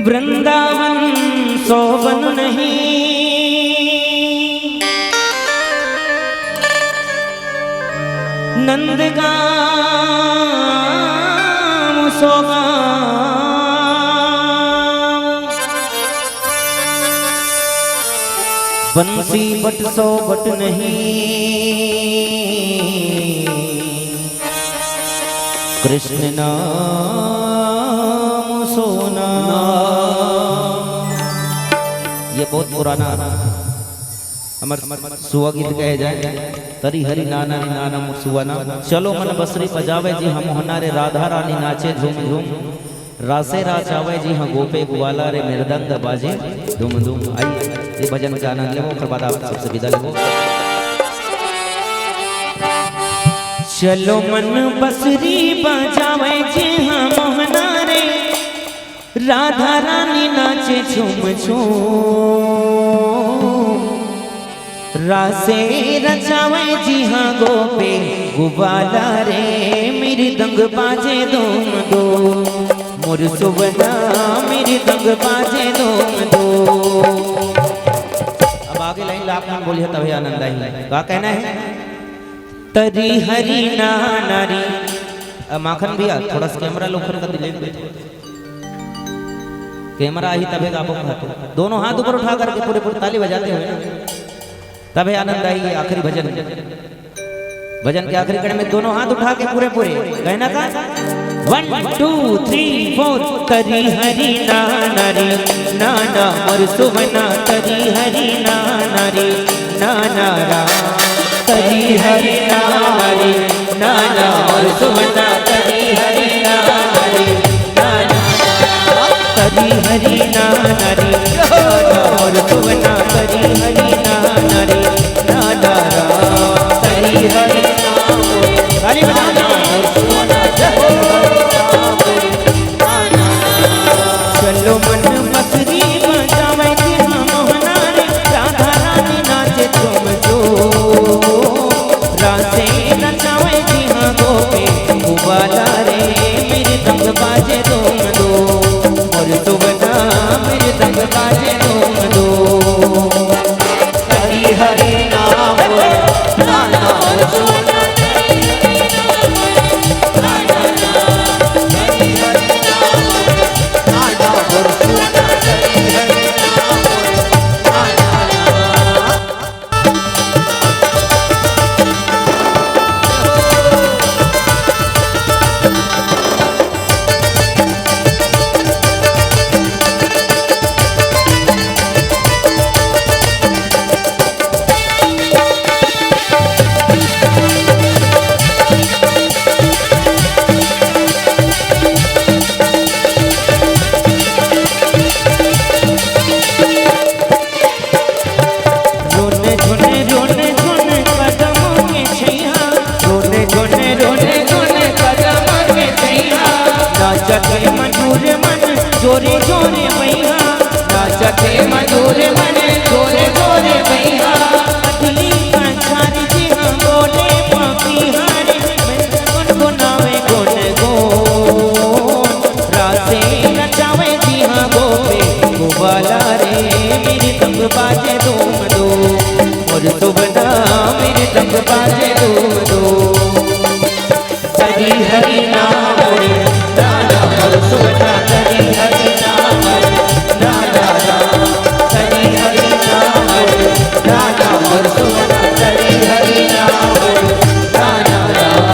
वृंदावन सोवन नहीं, नंदगाम सोगा, बंसी but so but नहीं, कृष्ण नाम सोना। ये बहुत पुराना अमर सुआ गीत कहे जाए। तरी हरि नाना नाना सुवाना। चलो मन बसरी बजावे जी हम होनारे, राधा रानी नाचे झूम झूम, रासे रास आवे जी हाँ गोपे ग्वाला रे, मृदंग बाजे धूम धूम। आई ये भजन का आनंद लेवो, फिर बाद आप सबसे विदा लेवो। चलो मन बसरी बजावे जी हाँ मोहना रे, राधा रानी नाचे झूम झूम, रासे रचावे जी हाँ गोपे गुबाला रे, मेरी दंग बाजे धूम धूम, मोर सुवना मेरी दंग बाजे धूम धूम। अब आगे लाइन लाभ नाम बोलिए तभी आनंद आई। क्या कहना है? तरी हरी नारी। माखन भैया थोड़ा सा कैमरा लोखर का दिले, कैमरा ही तभी आप दोनों हाथ ऊपर उठा करके पूरे पूरे ताली बजाते हुए तभी आनंद आएगी। आखिरी भजन, भजन के आखिरी कड़ी में दोनों हाथ उठा के पूरे पूरे कहना का 1 2 3 4। तरी हरी नारी नाना मोर सुवना, तरी हरी नारी नाना रा, तरी हरी नारी नाना मोर सुवना, तरी हरी नारी नाना, तरी हरी नारी नाना मोर सुवना, तरी हरी नारी नाना रा, तरी हरी ताली बजाना मोर सुवना। चलो मन बसरी बजावे जी हाँ मोहना रे, राधा रानी नाचे झूम झूम, रासे नचावे जी हाँ गोपे गुबाला रे, मेरे दंग बाजे धूम धूम, मोर सुवना मेरे दंग बाजे धूम धूम। हरि हरि नाम नाना मोर सुवना, जोरे जोरे मैया नाचते मधुर मन, जोरे जोरे मैया अधली पंचारी जी हाँ बोले पापी हारे, गुनगुनावे गुन गोन, रासे नचावे जी हाँ गोपे गुबाला रे, मेरी दंग बाजे धूम धूम, मोर सुवना मेरी दंग बाजे धूम धूम। हरि हरि नाम रे नाना मोर सुवना, हरि हरि नाम नाना राम, हरि हरि नाम नाना मोर सुवना, हरि हरि नाम नाना राम।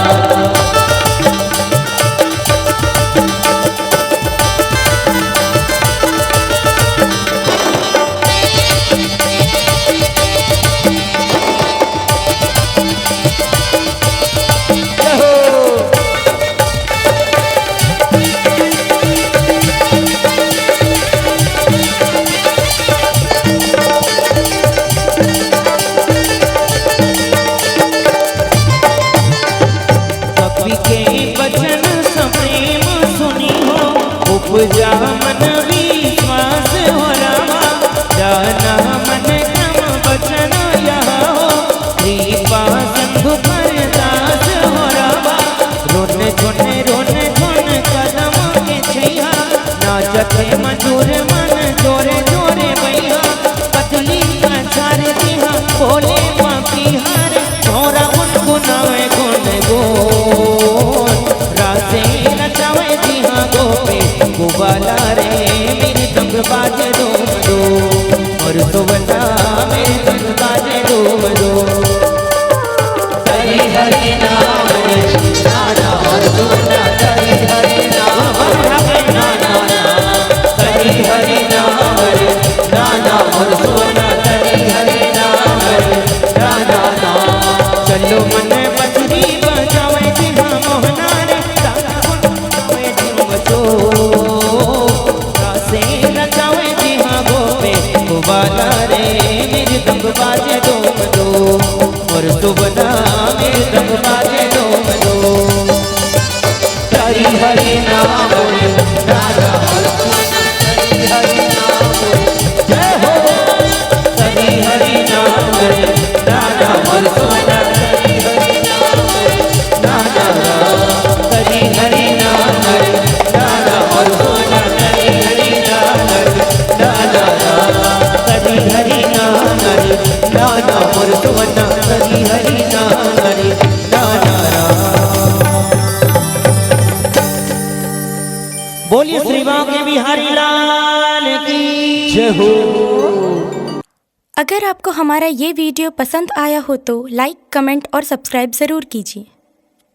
उपजा मन विश्वास हो रामा, जाना मन क्रम बचन यहाँ हो, कृपा सिंधु पर दास हो रामा, रोने झुने कदम के छैया, नाचत थे मंजूर मन जोरे जोरे भैया पतली अचार दिहा बोले माफी हार थोड़ा गुनगुनावे गुन गोन रासे नचावे दिहा गोपे गुबाला रे मेरी तंग बाजे डोम दो और सुबना मेरी तंग बाजे डोम दो हरि हरि नाम रे नाना और सुबना हरि हरि नाम रे नाना हरि हरि नाम रे नाना और सुबना हरि हरि नाम रे नाना चलो मन बजरी बजावे जिहा मोहना रे तावे झुमतो रासे नचावे जिहा गोपे गुबाला रे मेरी तंग बाजे डोम दो और सुबना मेरी तंग बाजे डोम दो हरि हरि नाम रे राधा और सुबना हरि हरि नाम रे जय हो हरि हरि नाम रे राधा और सुबना हरि हरि नाम रे राधा हरि हरि नाम रे राधा और सुबना हरि हरि नाम रे राधा हरि हरि नाम रे राधा और सुबना हरि हरि नाम रे राधा। बोलिए श्री बांके बिहारी लाल की जय हो। अगर आपको हमारा ये वीडियो पसंद आया हो तो लाइक, कमेंट और सब्सक्राइब ज़रूर कीजिए।